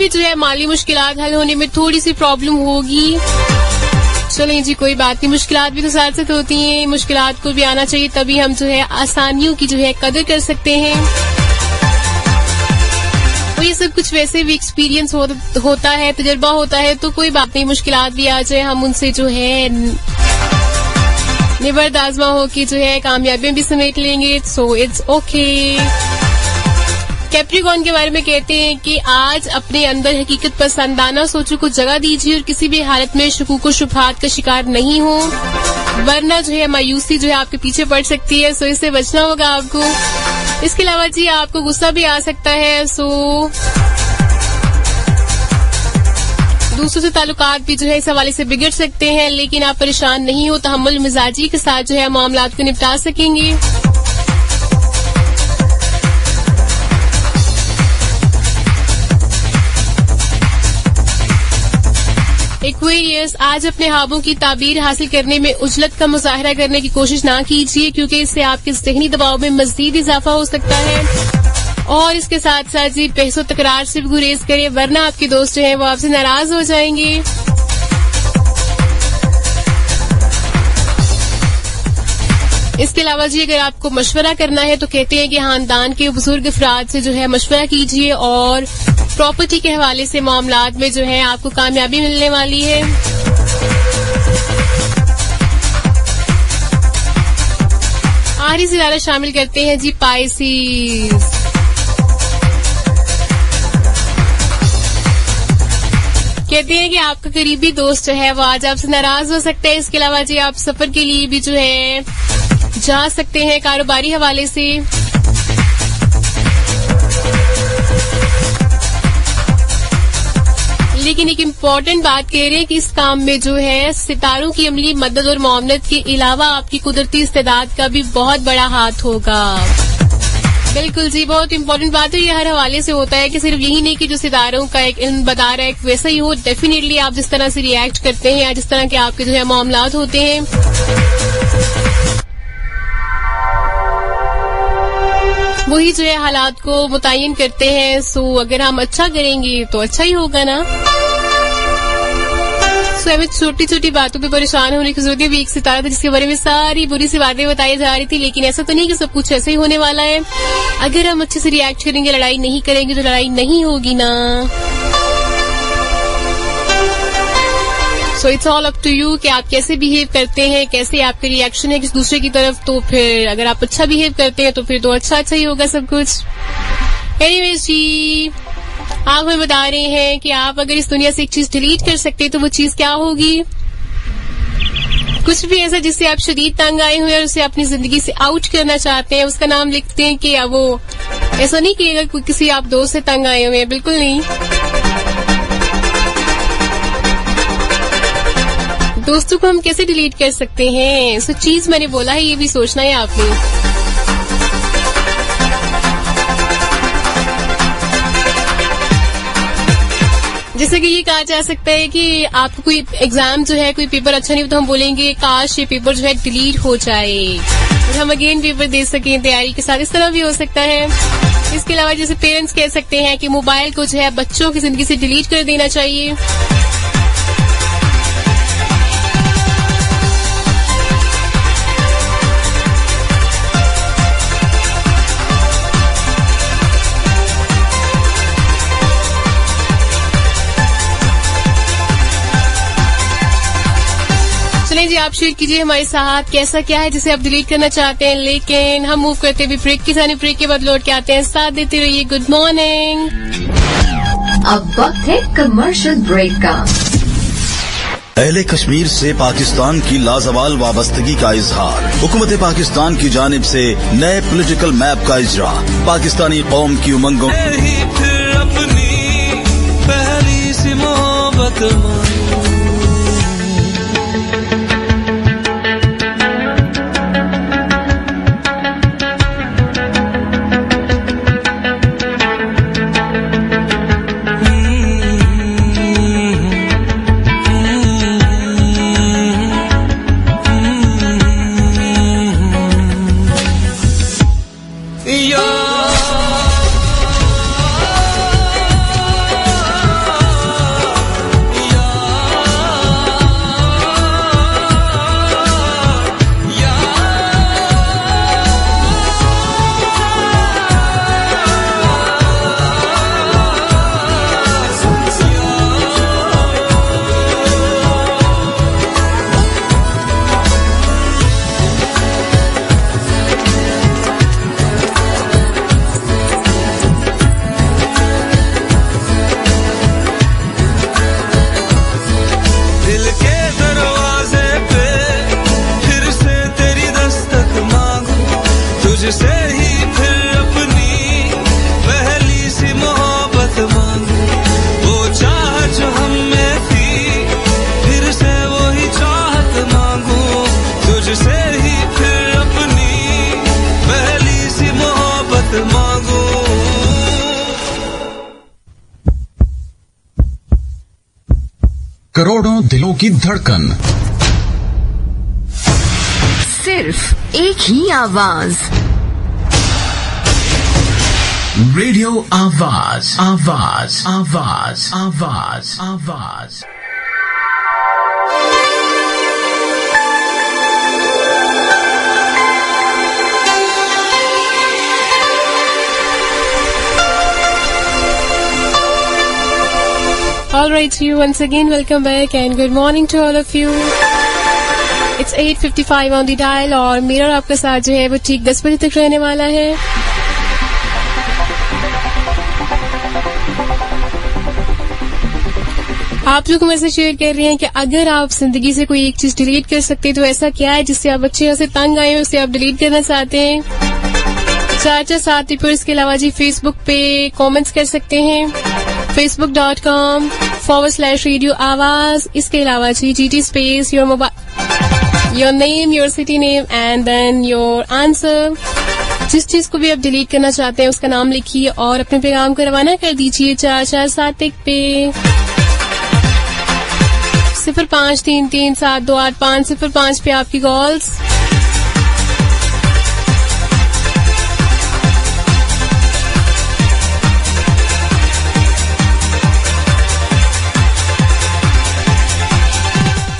भी जो है माली मुश्किलात हल होने में थोड़ी सी प्रॉब्लम होगी। चलें जी, कोई बात नहीं, मुश्किलात भी तो साथ साथ होती हैं, मुश्किलात को भी आना चाहिए, तभी हम जो है आसानियों की जो है कदर कर सकते हैं। और ये सब कुछ वैसे भी एक्सपीरियंस होता है, तजुर्बा होता है, तो कोई बात नहीं, मुश्किलात भी आ जाए हम उनसे जो है निबर्द आजमा हो कि जो है कामयाबियां भी समेट लेंगे। So it's okay. कैप्रिकॉर्न के बारे में कहते हैं कि आज अपने अंदर हकीकत पसंदाना सोचों को जगह दीजिए और किसी भी हालत में शुकूक व शुबहात का शिकार नहीं हो, वरना जो है मायूसी जो है आपके पीछे पड़ सकती है। सो इससे बचना होगा आपको। इसके अलावा जी आपको गुस्सा भी आ सकता है, सो दूसरों से ताल्लुकात भी जो है इस हवाले से बिगड़ सकते हैं, लेकिन आप परेशान नहीं हो, तहम्मुल मिजाजी के साथ जो है मामलात को निपटा सकेंगे। एक्वेरियस, आज अपने ख्वाबों की ताबीर हासिल करने में उजलत का मुजाहरा करने की कोशिश ना कीजिए, क्योंकि इससे आपके ज़हनी दबाव में मजीद इजाफा हो सकता है। और इसके साथ साथ जी बहसो तकरार से भी गुरेज करें, वरना आपके दोस्त जो हैं वो आपसे नाराज हो जाएंगे। इसके अलावा जी अगर आपको मशवरा करना है तो कहते हैं कि खानदान के बुजुर्ग अफराद से जो है मशवरा कीजिए और प्रॉपर्टी के हवाले से मामलात में जो है आपको कामयाबी मिलने वाली है। आखिरी सितारा शामिल करते हैं जी पाइसिस। कहते हैं कि आपका करीबी दोस्त जो है वो आज आपसे नाराज हो सकता है। इसके अलावा जी आप सफर के लिए भी जो है जा सकते हैं कारोबारी हवाले से। लेकिन एक इम्पॉर्टेंट बात कह रहे हैं कि इस काम में जो है सितारों की अमली मदद और मुआवनत के अलावा आपकी कुदरती इस्तेदाद का भी बहुत बड़ा हाथ होगा। बिल्कुल जी, बहुत इम्पोर्टेंट बात है। ये हर हवाले से होता है कि सिर्फ यही नहीं कि जो सितारों का एक इल्म बता रहा है वैसा ही हो। डेफिनेटली आप जिस तरह से रिएक्ट करते हैं या जिस तरह के आपके जो है मामलात होते हैं, वही जो है हालात को मुतय्यन करते हैं। सो अगर हम अच्छा करेंगे तो अच्छा ही होगा ना। हमें छोटी छोटी बातों पे परेशान होने की जरूरत है। एक सितारा था जिसके बारे में सारी बुरी सी बातें बताई जा रही थी, लेकिन ऐसा तो नहीं कि सब कुछ ऐसे ही होने वाला है। अगर हम अच्छे से रिएक्ट करेंगे, लड़ाई नहीं करेंगे, तो लड़ाई नहीं होगी ना। So it's all up to you कि आप कैसे बिहेव करते हैं, कैसे आपके रिएक्शन है किसी दूसरे की तरफ। तो फिर अगर आप अच्छा बिहेव करते हैं तो फिर तो अच्छा ही होगा सब कुछ। एनीवेज जी, आप हमें बता रहे हैं कि आप अगर इस दुनिया से एक चीज डिलीट कर सकते हैं तो वो चीज क्या होगी? कुछ भी ऐसा जिससे आप शदीद तंग आए हुए और उसे अपनी जिंदगी से आउट करना चाहते हैं, उसका नाम लिखते हैं। कि वो ऐसा नहीं कि अगर किसी आप दोस्त से तंग आए हुए हैं, बिल्कुल नहीं। दोस्तों को हम कैसे डिलीट कर सकते हैं? सो चीज मैंने बोला है, ये भी सोचना है आपने। जैसे कि ये कहा जा सकता है कि आपको कोई एग्जाम जो है, कोई पेपर अच्छा नहीं हो तो हम बोलेंगे काश ये पेपर जो है डिलीट हो जाए और हम अगेन पेपर दे सकें तैयारी के साथ। इस तरह भी हो सकता है। इसके अलावा जैसे पेरेंट्स कह सकते हैं कि मोबाइल को जो है बच्चों की जिंदगी से डिलीट कर देना चाहिए। जी आप शेयर कीजिए हमारे साथ कैसा क्या है जिसे आप डिलीट करना चाहते हैं। लेकिन हम मूव करते हुए ब्रेक की जाने, ब्रेक के बाद लौट के आते हैं। साथ देते रहिए। Good morning. अब वक्त है कमर्शियल ब्रेक का। अहले कश्मीर से पाकिस्तान की लाजवाल वाबस्तगी का इजहार, हुकूमत पाकिस्तान की जानिब से नए पॉलिटिकल मैप का इजरा, पाकिस्तानी कौम की उमंगों अपनी पहली सी मोहब्बत मांगू। करोड़ों दिलों की धड़कन, सिर्फ एक ही आवाज, रेडियो आवाज, आवाज, आवाज, आवाज, आवाज। All right, you once again welcome back and good morning to all of you. It's 8:55 on the dial और मेरा और आपका साथ जो है वो ठीक 10 बजे तक रहने वाला है। आप लोग मुझसे शेयर कर रहे हैं कि अगर आप जिंदगी से कोई एक चीज डिलीट कर सकते हैं तो ऐसा क्या है जिससे आप अच्छे से तंग आए हो, उसे आप डिलीट करना चाहते हैं। 447 पर इसके अलावा जी फेसबुक पे कमेंट्स कर सकते हैं, facebook.com/radio आवाज। इसके अलावा G GT space your mobile, your name, your city name and then your answer. जिस चीज को भी आप डिलीट करना चाहते हैं उसका नाम लिखिए और अपने पैगाम को रवाना कर दीजिए 4471 पे 0533728505 पे आपकी कॉल्स।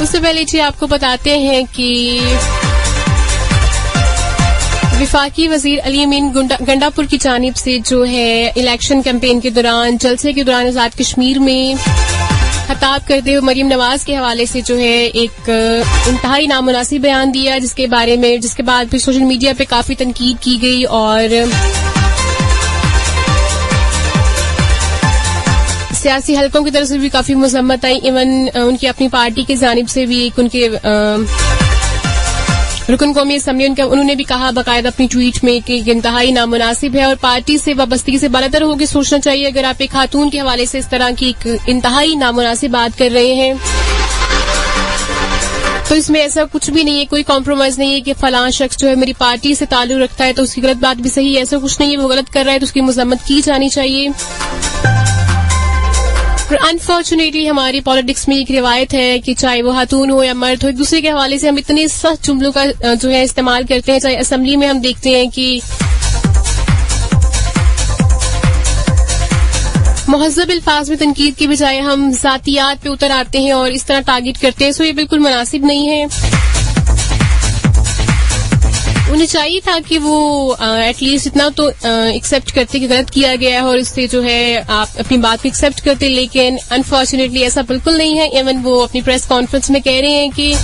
उससे पहले जी आपको बताते हैं कि विफाकी वजीर अली अमीन गंडापुर की जानिब से जो है इलेक्शन कैंपेन के दौरान, जलसे के दौरान आजाद कश्मीर में खिताब करते हुए मरियम नवाज के हवाले से जो है एक इंतहाई नामुनासिब बयान दिया, जिसके बाद फिर सोशल मीडिया पे काफी तनकीद की गई और सियासी हलकों की तरफ से भी काफी मजम्मत आई। इवन उनकी अपनी पार्टी की जानिब से भी एक उनके रुकन कौमी असम्बली उन्होंने भी कहा बाकायदा अपनी ट्वीट में कि इंतहाई नामुनासिब है और पार्टी से वाबस्तगी से बालातर होकर सोचना चाहिए अगर आप एक खातून के हवाले से इस तरह की एक इंतहाई नामुनासिब बात कर रहे हैं तो इसमें ऐसा कुछ भी नहीं है, कोई कॉम्प्रोमाइज नहीं है कि फलां शख्स जो है मेरी पार्टी से ताल्लुक रखता है तो उसकी गलत बात भी सही है, ऐसा कुछ नहीं है। वो गलत कर रहा है तो उसकी मजम्मत की जानी चाहिए। अनफॉर्चुनेटली हमारी पॉलिटिक्स में एक रिवायत है कि चाहे वो खातून हो या मर्द हो, एक दूसरे के हवाले से हम इतने सख्त जुमलों का जो है इस्तेमाल करते हैं। चाहे असेंबली में हम देखते हैं कि मुहज़्ज़ब अल्फाज में तनकीद की बजाय हम ज़ातियात पे उतर आते हैं और इस तरह टारगेट करते हैं, सो ये बिल्कुल मुनासिब नहीं है। उन्हें चाहिए था कि वो एटलीस्ट इतना तो एक्सेप्ट करते कि गलत किया गया है और इससे जो है आप अपनी बात को एक्सेप्ट करते, लेकिन अनफॉर्चुनेटली ऐसा बिल्कुल नहीं है। इवन वो अपनी प्रेस कॉन्फ्रेंस में कह रहे हैं कि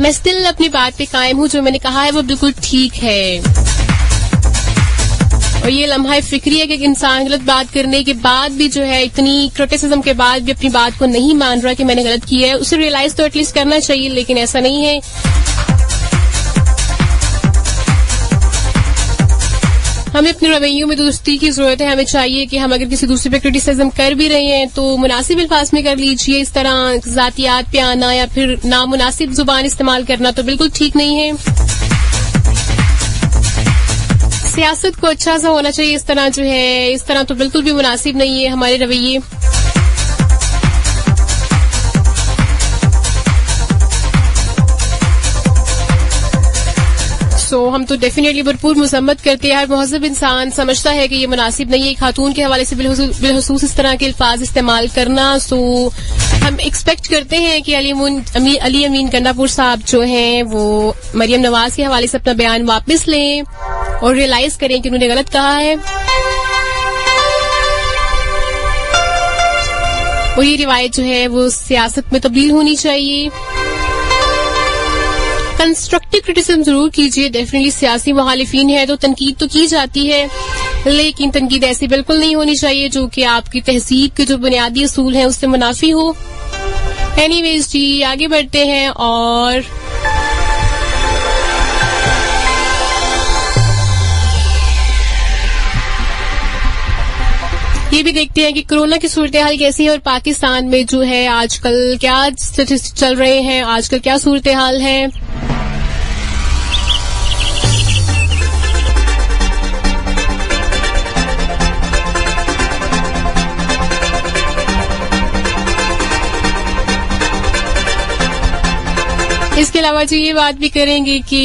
मैं स्टिल अपनी बात पे कायम हूं, जो मैंने कहा है वो बिल्कुल ठीक है। और ये लम्हा फिक्री है कि इंसान गलत बात करने के बाद भी जो है इतनी क्रिटिसिज्म के बाद भी अपनी बात को नहीं मान रहा कि मैंने गलत किया है, उसे रियलाइज तो एटलीस्ट करना चाहिए, लेकिन ऐसा नहीं है। हमें अपने रवैयों में दुरुस्ती की जरूरत है। हमें चाहिए कि हम अगर किसी दूसरे पे क्रिटिसिज्म कर भी रहे हैं तो मुनासिब अल्फाज में कर लीजिए। इस तरह जातियात पे आना या फिर नामुनासिब जुबान इस्तेमाल करना तो बिल्कुल ठीक नहीं है। सियासत को अच्छा सा होना चाहिए, इस तरह जो है इस तरह तो बिल्कुल भी मुनासिब नहीं है हमारे रवैये। हम तो डेफिनेटली भरपूर मजम्मत करते हैं। हर मुहज़्ज़ब इंसान समझता है कि ये मुनासिब नहीं है खातून के हवाले से बिलखुसूस इस तरह के अल्फाज इस्तेमाल करना। सो हम एक्सपेक्ट करते हैं कि अली अमीन गंडापुर साहब जो हैं वो मरियम नवाज के हवाले से अपना बयान वापस लें और रियलाइज करें कि उन्होंने गलत कहा है। और ये रिवायत जो है वो सियासत में तब्दील होनी चाहिए। कंस्ट्रक्टिव क्रिटिसिज्म जरूर कीजिए, डेफिनेटली सियासी मुखालिफिन है तो तनकीद तो की जाती है, लेकिन तनकीद ऐसी बिल्कुल नहीं होनी चाहिए जो कि आपकी तहजीब के जो बुनियादी असूल हैं उससे मुनाफी हो। एनीवेज जी आगे बढ़ते हैं और ये भी देखते हैं कि कोरोना की सूरत हाल कैसी है और पाकिस्तान में जो है आजकल क्या चल रहे हैं, आजकल क्या सूरत हाल है। इसके अलावा जी ये बात भी करेंगे कि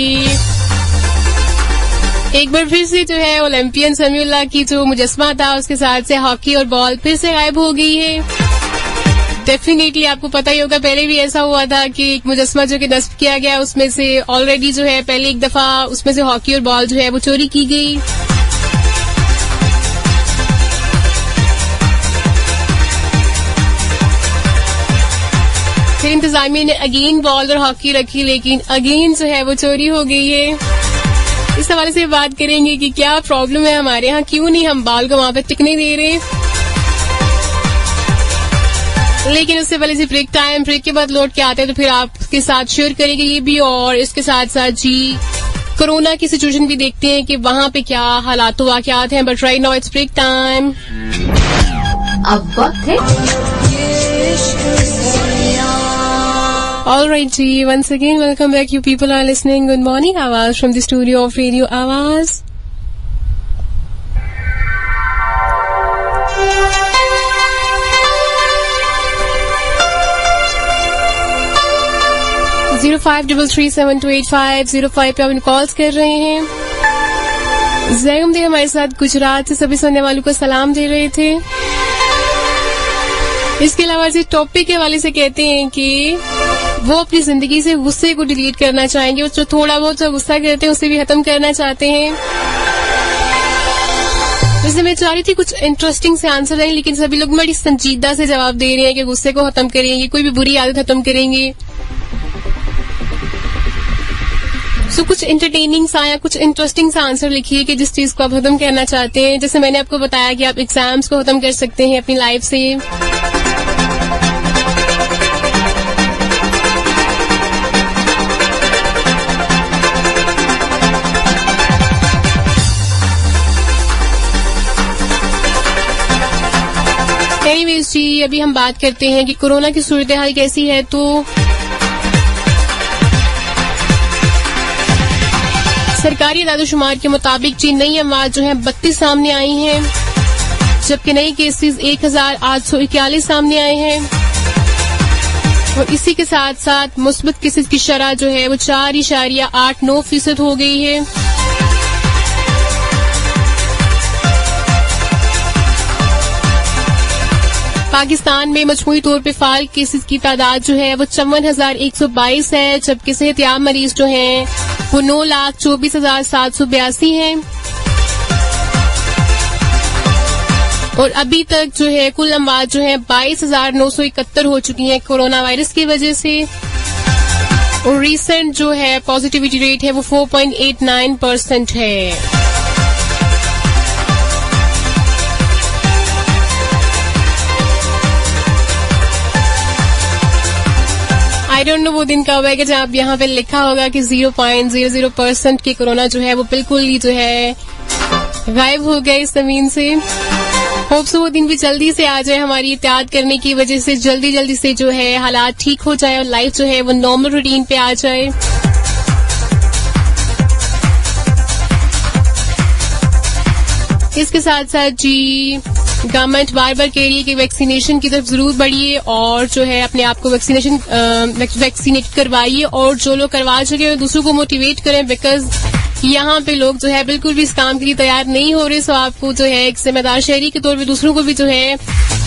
एक बार फिर से जो है ओलंपियन समीउल्लाह की जो मुजस्मा था उसके साथ से हॉकी और बॉल फिर से गायब हो गई है। डेफिनेटली आपको पता ही होगा, पहले भी ऐसा हुआ था कि एक मुजस्मा जो कि नस्ब किया गया उसमें से ऑलरेडी जो है पहले एक दफा उसमें से हॉकी और बॉल जो है वो चोरी की गई। फिर इंतजामिया ने अगेन बॉल और हॉकी रखी, लेकिन अगेन जो है वो चोरी हो गई है। इस हवाले से बात करेंगे कि क्या प्रॉब्लम है हमारे यहाँ, क्यों नहीं हम बॉल को वहां पे टिकने दे रहे। लेकिन उससे पहले से ब्रेक टाइम, ब्रेक के बाद लौट के आते हैं तो फिर आपके साथ शेयर करेंगे ये भी, और इसके साथ साथ जी कोरोना की सिचुएशन भी देखते हैं कि वहां पे क्या हालात वाकयात हैं। But right now it's break time. अब वक्त है All right, ji, once again, welcome back. You people are listening. Good morning, Awaz from the studio of Radio Awaz. Zero 533728505 पे आप कॉल्स कर रहे हैं। जैगम दे हमारे साथ गुजरात से सभी सुनने वालों को सलाम दे रहे थे। इसके अलावा जी टॉपिक के हवाले से कहते हैं कि वो अपनी जिंदगी से गुस्से को डिलीट करना चाहेंगे, जो थोड़ा बहुत जो गुस्सा करते हैं उसे भी खत्म करना चाहते हैं। वैसे मैं चाह रही थी कुछ इंटरेस्टिंग से आंसर दें, लेकिन सभी लोग बड़ी संजीदा से जवाब दे रहे हैं कि गुस्से को खत्म करेंगे, कोई भी बुरी आदत खत्म करेंगे। सो कुछ एंटरटेनिंग सा या कुछ इंटरेस्टिंग सा आंसर लिखिए कि जिस चीज को आप खत्म करना चाहते हैं। जैसे मैंने आपको बताया कि आप एग्जाम्स को खत्म कर सकते हैं अपनी लाइफ से। एनीवेज जी, अभी हम बात करते हैं कि कोरोना की सूरत हाल कैसी है। तो सरकारी दादोशुमार के मुताबिक जी नई अमवात जो है 32 सामने आई हैं, जबकि नए केसेस 1841 सामने आए हैं। और इसी के साथ साथ मुस्बत केसेस की शरह जो है वो 4.89% हो गई है। पाकिस्तान में मजमूई तौर पे फाल केसेस की तादाद जो है वो 54,122 है, जबकि सेहतयाब मरीज जो हैं वो 9,24,782 हैं। और अभी तक जो है कुल अमवात जो है 22,971 हो चुकी हैं कोरोना वायरस की वजह से। और रीसेंट जो है पॉजिटिविटी रेट है वो 4.89% है। आई डोंट नो वो दिन कब है कि जब यहाँ पे लिखा होगा कि 0.00% की कोरोना जो है वो बिल्कुल ही जो है गायब हो गए इस जमीन से। होप सो वो दिन भी जल्दी से आ जाए, हमारी एहतियात करने की वजह से जल्दी से जो है हालात ठीक हो जाए और लाइफ जो है वो नॉर्मल रूटीन पे आ जाए। इसके साथ साथ जी गवर्नमेंट बार बार कह रही है कि वैक्सीनेशन की तरफ जरूर बढ़िए और जो है अपने आप को वैक्सीनेट करवाइए, और जो लोग करवा चुके हैं दूसरों को मोटिवेट करें, बिकॉज यहाँ पे लोग जो है बिल्कुल भी इस काम के लिए तैयार नहीं हो रहे। सो आपको जो है एक जिम्मेदार शहरी के तौर पे दूसरों को भी जो है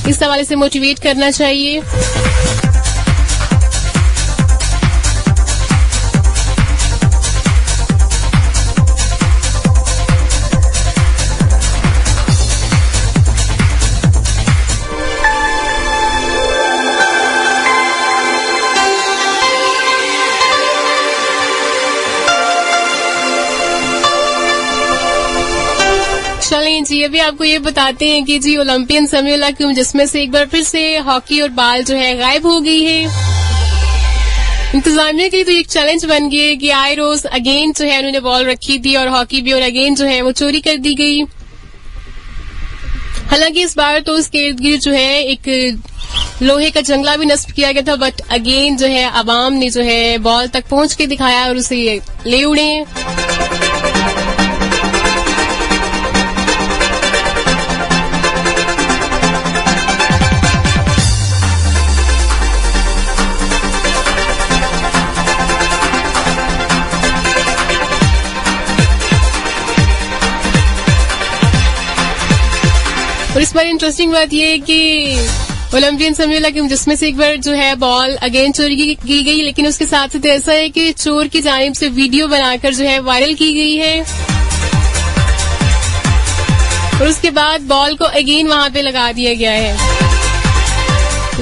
इस हवाले से मोटिवेट करना चाहिए। चलें जी, अभी आपको ये बताते हैं कि जी ओलंपियन समीउल्लाह के मुजस्मे से एक बार फिर से हॉकी और बॉल जो है गायब हो गई है। इंतजामिया के लिए तो एक चैलेंज बन गया है कि आए रोज अगेन जो है उन्होंने बॉल रखी थी और हॉकी भी, और अगेन जो है वो चोरी कर दी गई। हालांकि इस बार तो उसके इर्द गिर्द जो है एक लोहे का जंगला भी नस्ब किया गया था, बट अगेन जो है अवाम ने जो है बॉल तक पहुंच के दिखाया और उसे ले उड़े। इस बार इंटरेस्टिंग बात यह है कि ओलंपियन समझेला कि जिसमें से एक बार जो है बॉल अगेन चोरी की गई, लेकिन उसके साथ साथ ऐसा है कि चोर की जानिब से वीडियो बनाकर जो है वायरल की गई है और उसके बाद बॉल को अगेन वहां पे लगा दिया गया है।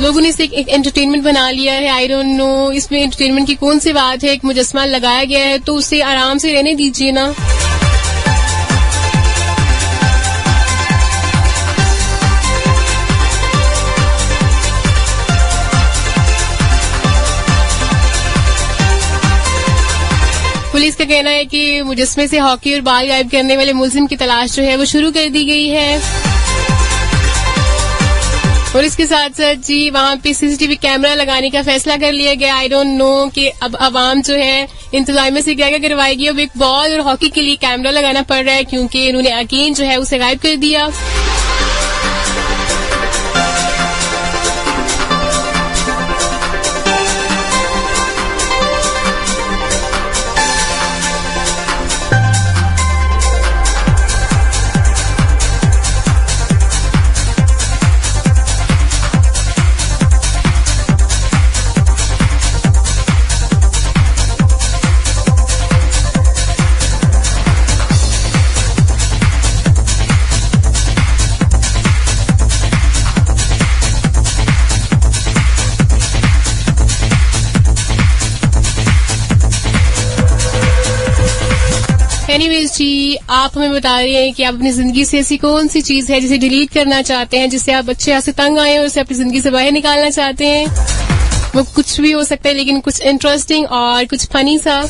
लोगों ने इसे एक एंटरटेनमेंट बना लिया है। आई डोंट नो इसमें एंटरटेनमेंट की कौन सी बात है। एक मुजस्मा लगाया गया है तो उसे आराम से रहने दीजिए ना। पुलिस का कहना है कि मुजस्मे से हॉकी और बाल गायब करने वाले मुलजिम की तलाश जो है वो शुरू कर दी गई है और इसके साथ साथ जी वहां पे सीसीटीवी कैमरा लगाने का फैसला कर लिया गया। आई डोंट नो कि अब आवाम जो है इंतजामिया से क्या क्या करवाएगी। अब एक बॉल और हॉकी के लिए कैमरा लगाना पड़ रहा है क्योंकि इन्होंने अगेन जो है उसे गायब कर दिया। एनीवेज जी, आप हमें बता रहे हैं कि आप अपनी जिंदगी से ऐसी कौन सी चीज है जिसे डिलीट करना चाहते हैं, जिससे आप अच्छे से तंग आए और उसे अपनी जिंदगी से बाहर निकालना चाहते हैं। वो कुछ भी हो सकता है लेकिन कुछ इंटरेस्टिंग और कुछ फनी सा।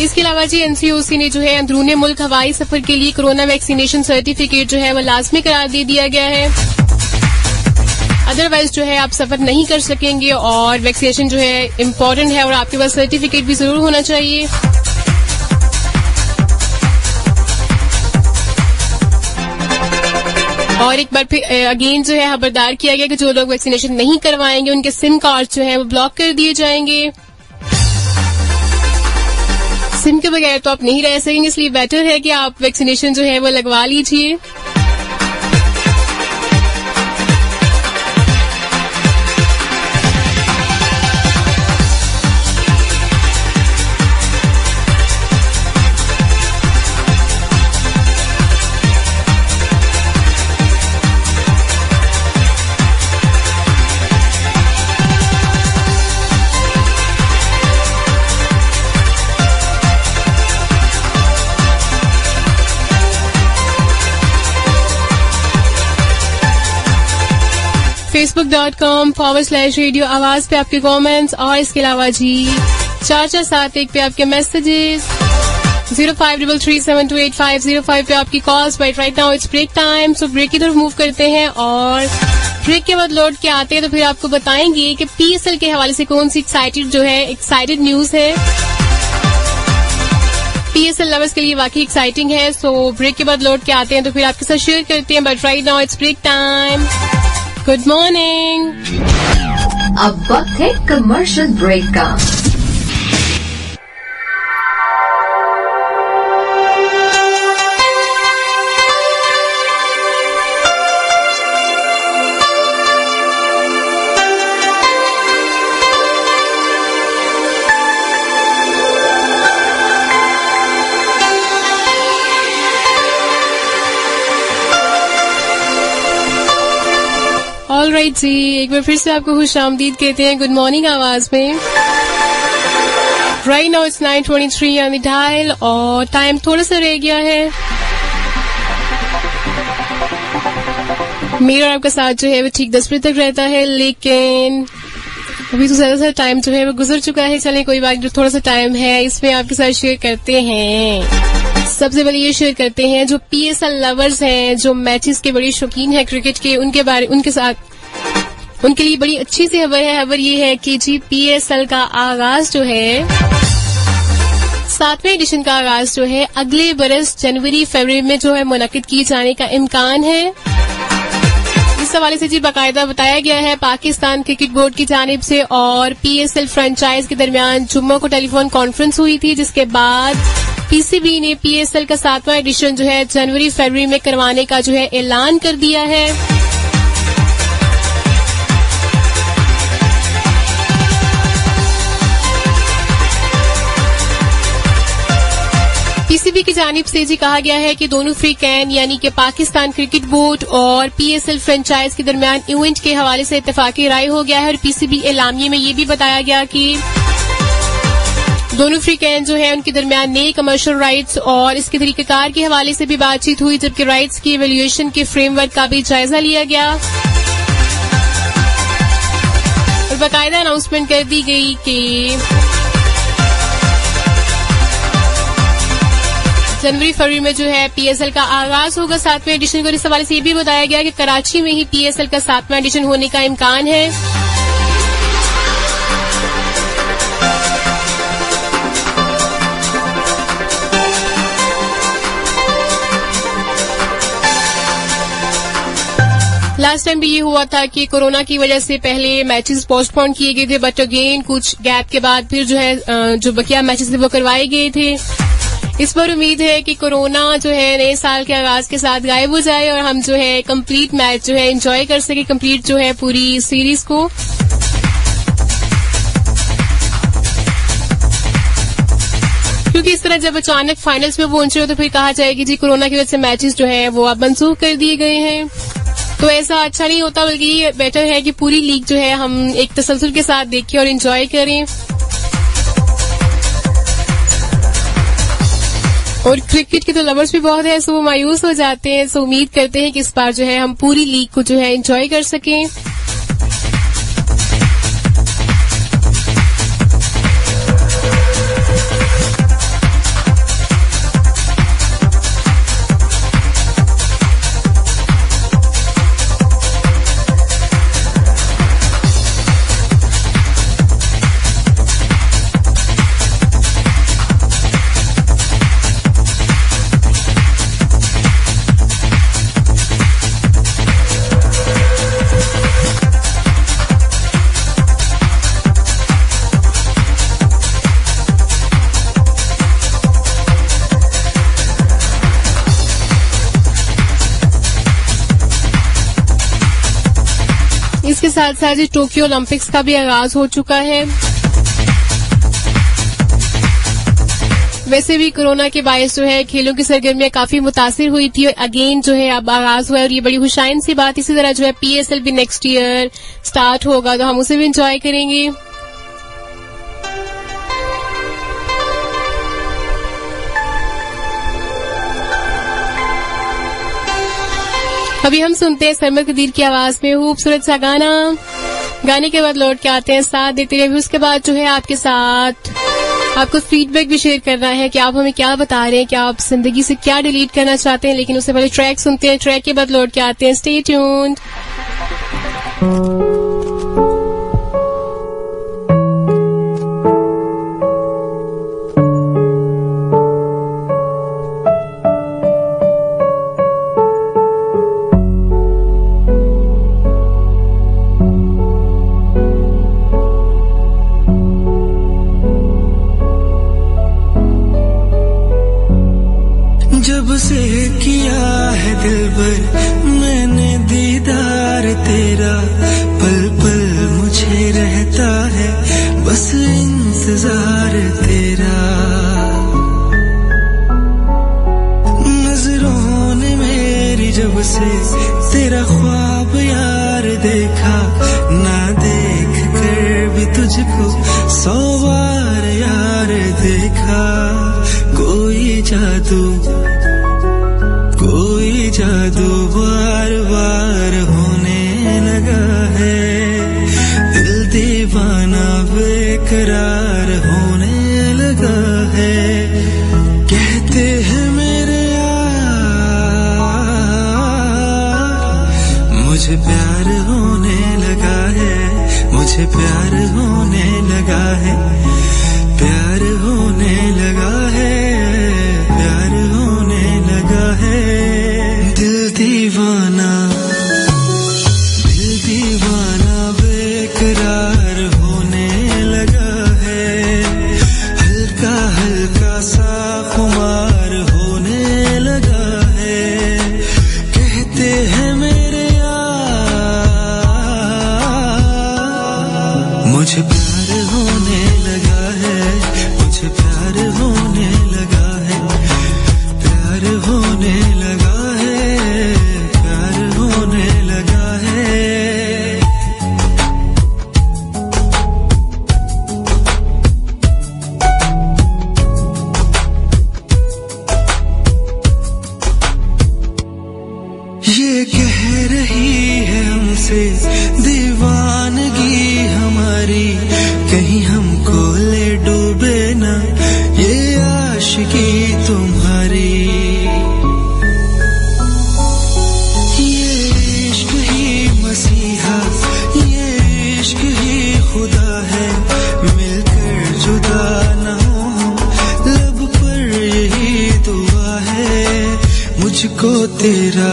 इसके अलावा जी एनसीओसी ने जो है अंदरूनी मुल्क हवाई सफर के लिए कोरोना वैक्सीनेशन सर्टिफिकेट जो है वो लाजमी करार दे दिया गया है। अदरवाइज जो है आप सफर नहीं कर सकेंगे और वैक्सीनेशन जो है इम्पोर्टेंट है और आपके पास सर्टिफिकेट भी जरूर होना चाहिए। और एक बार फिर अगेन जो है खबरदार किया गया कि जो लोग वैक्सीनेशन नहीं करवाएंगे उनके सिम कार्ड जो है वो ब्लॉक कर दिए जाएंगे। सिम के बगैर तो आप नहीं रह सकेंगे, इसलिए बेटर है कि आप वैक्सीनेशन जो है वो लगवा लीजिए। Facebook.com/रेडियो आवाज पे आपके कमेंट्स और इसके अलावा जी 4471 पे आपके मैसेजेस, 0533728505 पे आपकी calls. But right now it's break time, so break की तरफ मूव करते हैं और ब्रेक के बाद लौट के आते हैं तो फिर आपको बताएंगे कि PSL के हवाले से कौन सी एक्साइटेड न्यूज है। PSL लवर्स के लिए वाकई एक्साइटिंग है। सो ब्रेक के बाद लौट के आते हैं तो फिर आपके साथ शेयर करते हैं। But right now it's break time. Good morning. अब वक्त है कमर्शियल ब्रेक का। ऑलराइट जी, एक बार फिर से आपको खुशामदीद कहते हैं गुड मॉर्निंग आवाज में। Right now it's 9:23 on the dial और टाइम थोड़ा सा रह गया है। मेरा और आपका साथ जो है वो ठीक 10 बजे तक रहता है, लेकिन अभी तो ज्यादा सा टाइम जो है वो गुजर चुका है। चलें कोई बात, जो थोड़ा सा टाइम है इसमें आपके साथ शेयर करते हैं। सबसे पहले ये शेयर करते हैं जो PSL लवर्स हैं, जो मैचेस के बड़े शौकीन हैं क्रिकेट के, उनके साथ उनके लिए बड़ी अच्छी सी खबर है। खबर ये है कि जी PSL का आगाज जो है 7वें एडिशन का आगाज जो है अगले बरस जनवरी फरवरी में जो है मुनक्किद किए जाने का इम्कान है। इस हवाले से जी बाकायदा बताया गया है पाकिस्तान क्रिकेट बोर्ड की जानिब से और PSL फ्रेंचाइज के दरमियान जुम्मा को टेलीफोन कॉन्फ्रेंस हुई थी, जिसके बाद PCB ने PSL का 7वां एडिशन जो है जनवरी फरवरी में करवाने का जो है ऐलान कर दिया है। PCB की जानिब से जी कहा गया है कि दोनों फ्रीकैन यानी कि पाकिस्तान क्रिकेट बोर्ड और PSL फ्रेंचाइज के दरमियान इवेंट के हवाले से इत्तेफाकी राय हो गया है और PCB एलामिये में ये भी बताया गया कि दोनों फ्रीकैन जो है उनके दरमियान नए कमर्शियल राइट्स और इसके तरीकेकार के हवाले से भी बातचीत हुई, जबकि राइट्स की इवैल्यूएशन के फ्रेमवर्क का भी जायजा लिया गया और बाकायदा अनाउंसमेंट कर दी गई कि जनवरी फरवरी में जो है PSL का आगाज होगा 7वें एडिशन को। इस हवाले से ये भी बताया गया कि कराची में ही PSL का 7वां एडिशन होने का इम्कान है। लास्ट टाइम भी ये हुआ था कि कोरोना की वजह से पहले मैचेस पोस्टपोन किए गए थे, बट अगेन कुछ गैप के बाद फिर जो है जो बकिया मैचेस थे वो करवाए गए थे। इस पर उम्मीद है कि कोरोना जो है नए साल के आगाज के साथ गायब हो जाए और हम जो है कंप्लीट मैच जो है एंजॉय कर सके, कंप्लीट जो है पूरी सीरीज को। क्योंकि इस तरह जब अचानक फाइनल्स में पहुंचे हो तो फिर कहा जाए कि जी कोरोना की वजह से मैचेस जो है वो अब मनसूख कर दिए गए हैं, तो ऐसा अच्छा नहीं होता, बल्कि ये बेटर है कि पूरी लीग जो है हम एक तसलसल के साथ देखें और एंजॉय करें। और क्रिकेट के तो लवर्स भी बहुत है, सो वो मायूस हो जाते हैं। सो उम्मीद करते हैं कि इस बार जो है हम पूरी लीग को जो है एंजॉय कर सकें। इसके साथ साथ ही टोक्यो ओलंपिक्स का भी आगाज हो चुका है। वैसे भी कोरोना के बायस जो है खेलों की सरगर्मियां काफी मुतासिर हुई थी और अगेन जो है अब आगाज हुआ है और ये बड़ी खुशाइन सी बात। इसी तरह जो है PSL भी नेक्स्ट ईयर स्टार्ट होगा तो हम उसे भी एंजॉय करेंगे। अभी हम सुनते हैं सरमद कदीर की आवाज में खूबसूरत सा गाना। गाने के बाद लौट के आते हैं, साथ देते रहिए। उसके बाद जो है आपके साथ आपको फीडबैक भी शेयर करना है कि आप हमें क्या बता रहे हैं, क्या आप जिंदगी से क्या डिलीट करना चाहते हैं। लेकिन उससे पहले ट्रैक सुनते हैं, ट्रैक के बाद लौट के आते हैं। Stay tuned. जब से किया है दिलबर मैंने दीदार तेरा, पल पल मुझे रहता है बस इंतजार तेरा। नजरों ने मेरी जब से तेरा ख्वाब यार देखा, ना देख कर भी तुझको 100 बार यार देखा। कोई जादू बार बार होने लगा है, दिल दीवाना बेकरार होने लगा है। कहते हैं मेरे यार मुझे प्यार होने लगा है, मुझे प्यार होने लगा है, प्यार होने लगा है। मुझको तेरा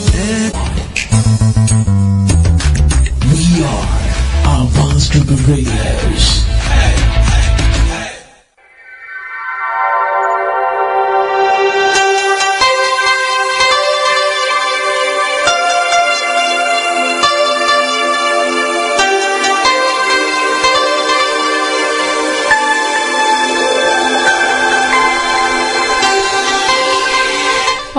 है। We are Avaz to the Radios.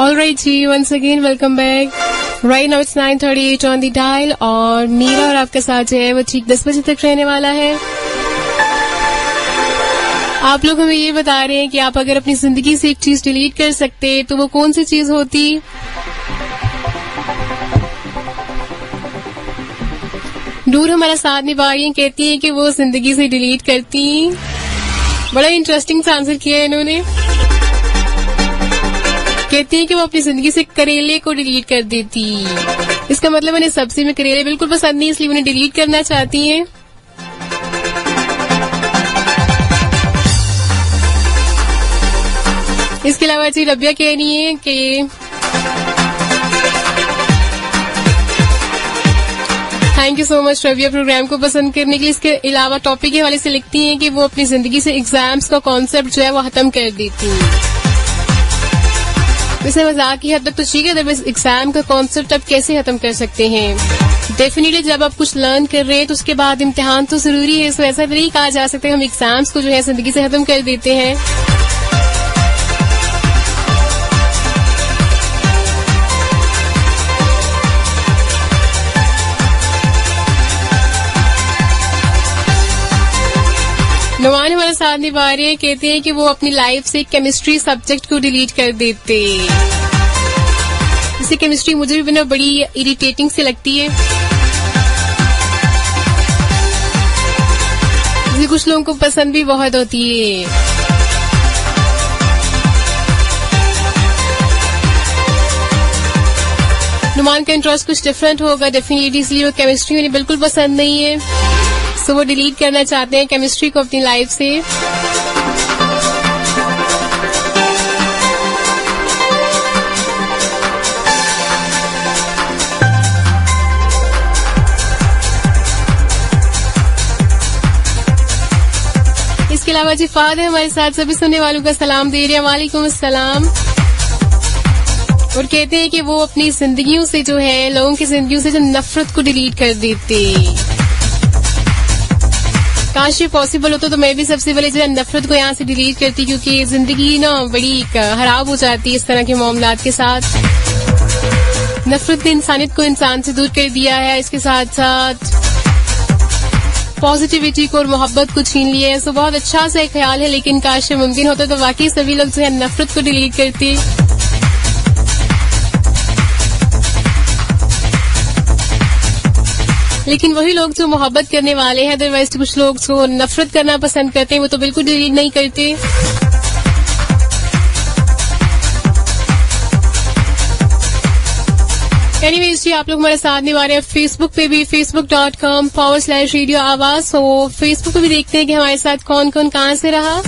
Alright ji, once again welcome back. Right now it's 9:38 on the dial और मेरा और आपका साथ जो है वो ठीक 10 बजे तक रहने वाला है। आप लोग हमें ये बता रहे हैं कि आप अगर अपनी जिंदगी से एक चीज डिलीट कर सकते तो वो कौन सी चीज होती? दूर हमारा साथ निभा रही है, कहती है कि वो जिंदगी से डिलीट करती। बड़ा इंटरेस्टिंग सा आंसर किया है इन्होंने। कहती है कि वो अपनी जिंदगी से करेले को डिलीट कर देती। इसका मतलब उन्हें सब्जी में करेले बिल्कुल पसंद नहीं, इसलिए उन्हें डिलीट करना चाहती हैं। इसके अलावा जी रबिया कह रही है कि thank you so much Rabia programme को पसंद करने के लिए। इसके अलावा टॉपिक के हवाले से लिखती हैं कि वो अपनी जिंदगी से एग्जाम्स का कॉन्सेप्ट जो है वो खत्म कर देती हैं। वैसे मजाक की हद तक तो ठीक है, अदरवाइज एग्जाम का कॉन्सेप्ट आप कैसे खत्म कर सकते हैं? डेफिनेटली जब आप कुछ लर्न कर रहे हैं तो उसके बाद इम्तिहान तो जरूरी है। सो ऐसा नहीं कहा जा सकता हम एग्जाम्स को जो है जिंदगी से खत्म कर देते हैं। नुमान हमारे साथ निभा रहे हैं, कहते हैं कि वो अपनी लाइफ से केमिस्ट्री सब्जेक्ट को डिलीट कर देते। इसे केमिस्ट्री मुझे भी बड़ी इरिटेटिंग सी लगती है। इसे कुछ लोगों को पसंद भी बहुत होती है। नुमान का इंटरेस्ट कुछ डिफरेंट होगा डेफिनेटली, इसलिए वो केमिस्ट्री उन्हें बिल्कुल पसंद नहीं है। तो वो डिलीट करना चाहते हैं केमिस्ट्री को अपनी लाइफ से। इसके अलावा जी फाद है हमारे साथ, सभी सुनने वालों का सलाम दे रहे हैं। वालेकुम अस्सलाम। और कहते हैं कि वो अपनी जिंदगियों से जो है, लोगों की जिंदगियों से जो नफरत को डिलीट कर देते। काश ये पॉसिबल होता तो मैं भी सबसे पहले जो है नफरत को यहाँ से डिलीट करती, क्योंकि जिंदगी ना बड़ी खराब हो जाती है इस तरह के मामलात के साथ। नफरत ने इंसानियत को इंसान से दूर कर दिया है, इसके साथ साथ पॉजिटिविटी को और मोहब्बत को छीन लिया है। सो बहुत अच्छा सा ख्याल है, लेकिन काश मुमकिन होता तो वाकई सभी लोग जो है नफरत को डिलीट करते। लेकिन वही लोग जो मोहब्बत करने वाले हैं, अदरवाइज कुछ लोग जो नफरत करना पसंद करते हैं वो तो बिल्कुल डिलीट नहीं करते। एनीवेज जी, आप लोग हमारे साथ निभा रहे हैं फेसबुक पे भी, facebook.com/रेडियो आवाज। सो फेसबुक पे भी देखते हैं कि हमारे साथ कौन कौन कहां से रहा।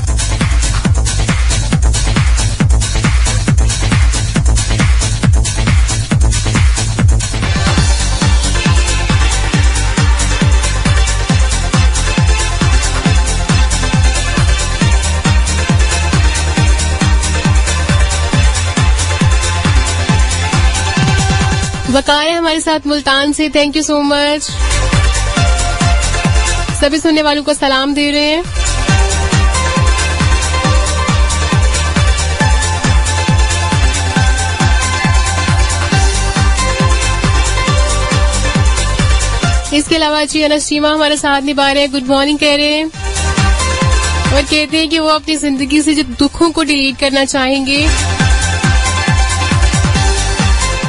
वकार है हमारे साथ मुल्तान से, थैंक यू सो मच। सभी सुनने वालों को सलाम दे रहे हैं। इसके अलावा जी अनशीमा हमारे साथ निभा रहे हैं, गुड मॉर्निंग कह रहे हैं और कहते हैं कि वो अपनी जिंदगी से जो दुखों को डिलीट करना चाहेंगे।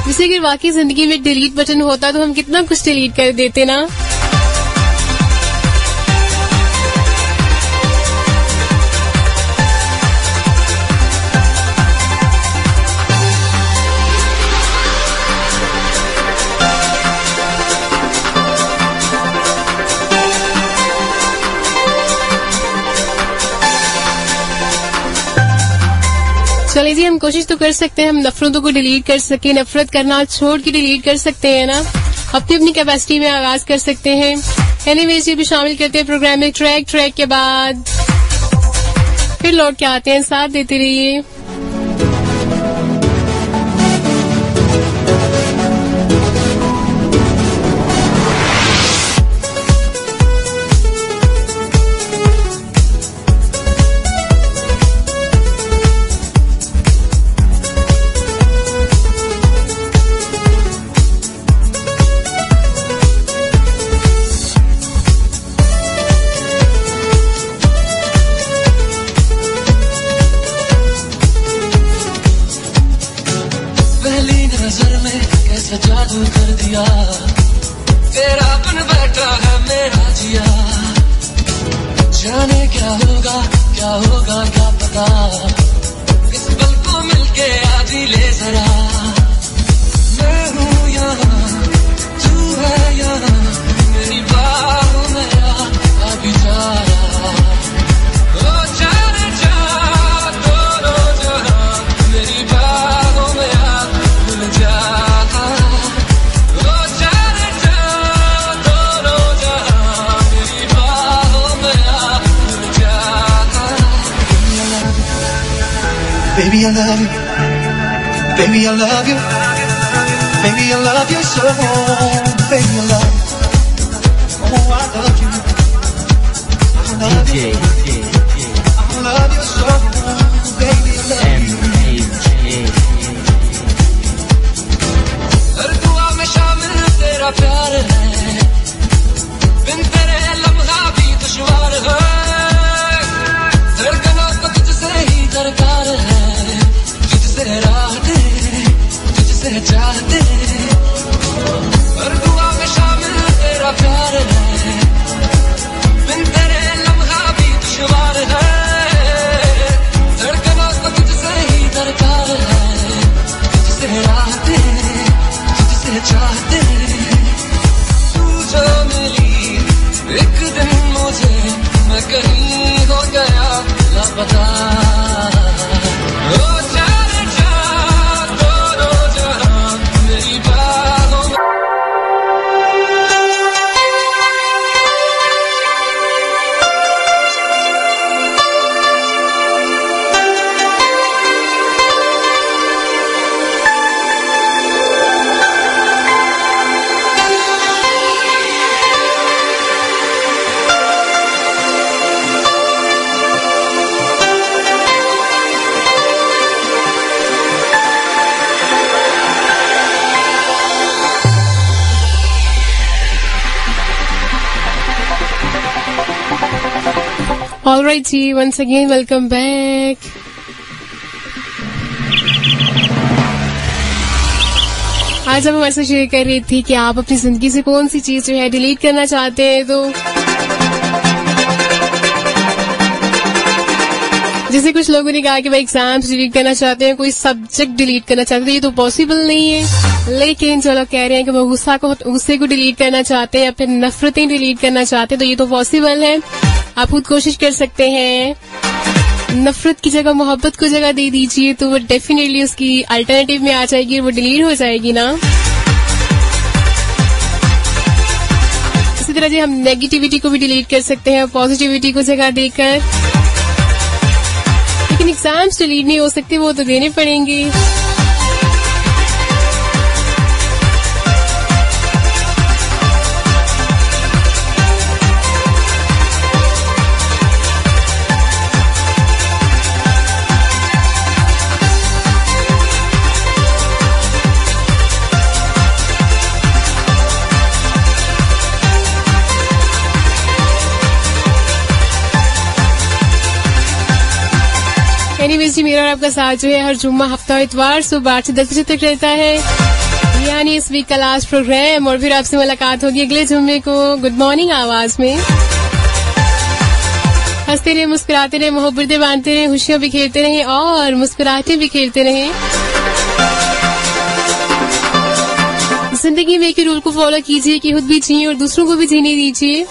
जैसे अगर वाकई जिंदगी में डिलीट बटन होता तो हम कितना कुछ डिलीट कर देते ना। चलिए जी, हम कोशिश तो कर सकते हैं हम नफरतों को डिलीट कर सकें, नफरत करना छोड़ के डिलीट कर सकते हैं ना, अपनी अपनी कैपेसिटी में आगाज कर सकते हैं। एनीवेज, ये भी शामिल करते हैं प्रोग्राम में ट्रैक के बाद, फिर लौट के आते हैं, साथ देते रहिए। जादू कर दिया तेरा बन बैठा है मेरा जिया, जाने क्या होगा क्या पता, इस पल को मिलके आज ही ले जरा, मैं हूँ यहाँ तू है यहाँ, मेरी बाहों में अभी जा मेरी बाहों में भूल जा। Baby, I love you. Baby, I love you. Baby, I love you so. Baby, I love you. Oh, I love you. I love you. I love you so. Baby, I love you. हर दुआ में शामिल तेरा प्यार है, बिन तेरे लम्हा भी दुश्वार है, धड़कनों को तुझसे ही दरकार है, तुझसे राहते तुझसे चाहते, हर दुआ में शामिल तेरा प्यार है, बिन तेरे लम्हा भी दुश्वार है, धड़कनों को तुझसे ही दरकार है, तुझसे राहते तुझसे चाहते, तू जो मिली एक दिन मुझे, मैं कहीं हो गया लापता, ओ जाने जा दोनों जहां मेरी बाहों में। All right जी, once again welcome back. आज हम हमारे से शेयर कर रही थी कि आप अपनी जिंदगी से कौन सी चीज जो है डिलीट करना चाहते हैं, तो जैसे कुछ लोगों ने कहा कि भाई एग्जाम्स डिलीट करना चाहते हैं, कोई सब्जेक्ट डिलीट करना चाहते हैं, ये तो पॉसिबल नहीं है, लेकिन जो लोग कह रहे हैं कि वो गुस्से को डिलीट करना चाहते हैं या फिर नफरतें डिलीट करना चाहते हैं, तो ये तो पॉसिबल है। आप खुद कोशिश कर सकते हैं, नफरत की जगह मोहब्बत को जगह दे दीजिए, तो वो डेफिनेटली उसकी अल्टरनेटिव में आ जाएगी और वो डिलीट हो जाएगी ना। इसी तरह जी हम नेगेटिविटी को भी डिलीट कर सकते हैं पॉजिटिविटी को जगह देकर, लेकिन एग्जाम्स डिलीट नहीं हो सकते, वो तो देने पड़ेंगे। एनीवेज जी, मेरा और आपका साथ जो है हर जुम्मा हफ्ता इतवार सुबह 8 से 10 बजे तक रहता है, यानी इस वीक का लास्ट प्रोग्राम, और फिर आपसे मुलाकात होगी अगले जुम्मे को गुड मॉर्निंग आवाज में। हंसते रहे, मुस्कुराते रहे, मोहब्बतें बांधते रहे, खुशियां बिखेरते रहे और मुस्कुराहटें बिखेरते रहे। जिंदगी में एक ही रूल को फॉलो कीजिए कि खुद भी जिए और दूसरों को भी जीने दीजिए।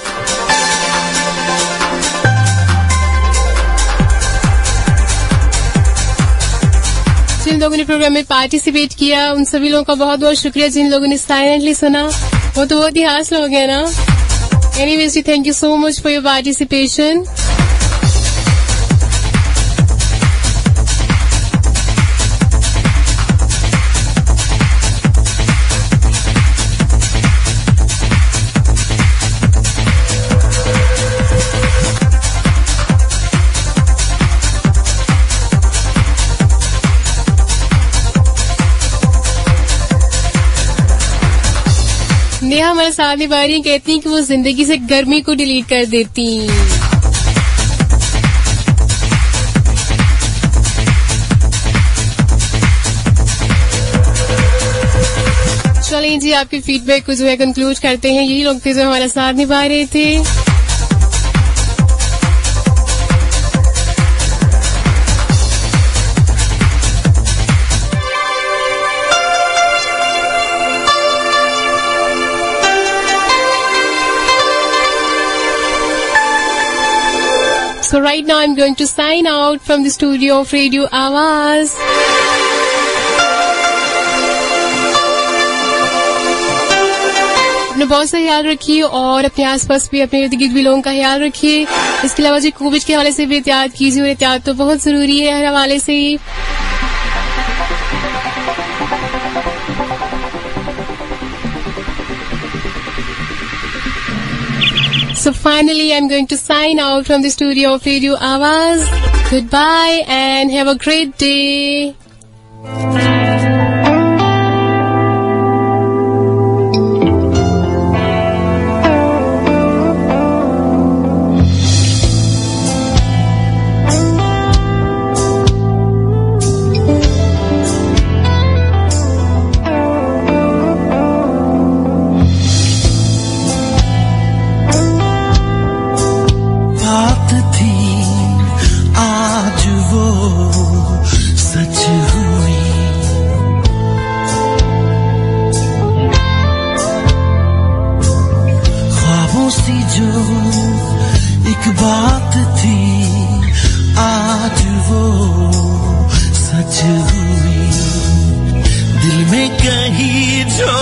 जिन लोगों ने प्रोग्राम में पार्टिसिपेट किया उन सभी लोगों का बहुत बहुत शुक्रिया। जिन लोगों ने साइलेंटली सुना वो तो बहुत ही हासिल हो गया ना। Anyways ji, thank you so much for your participation. Neha हमारे साथ निभा रही कहती हैं कि वो जिंदगी से गर्मी को डिलीट कर देती। चलिए जी, आपके फीडबैक को जो है कंक्लूड करते हैं। यही लोग थे जो हमारा साथ निभा रहे थे। So right now I'm going to sign out from the studio of Radio Awaaz. अपना बहुत सा ख्याल रखिए और अपने आसपास भी, अपने इर्द गिर्द भी लोगों का ख्याल रखिए। इसके अलावा जी कोविड के हवाले से भी एहतियात कीजिए, और एहतियात तो बहुत जरूरी है हर हवाले से ही। So finally, I'm going to sign out from the studio of Radio Awaaz. Goodbye and have a great day. बात थी आज वो सच हुई, दिल में कहीं जो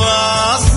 आस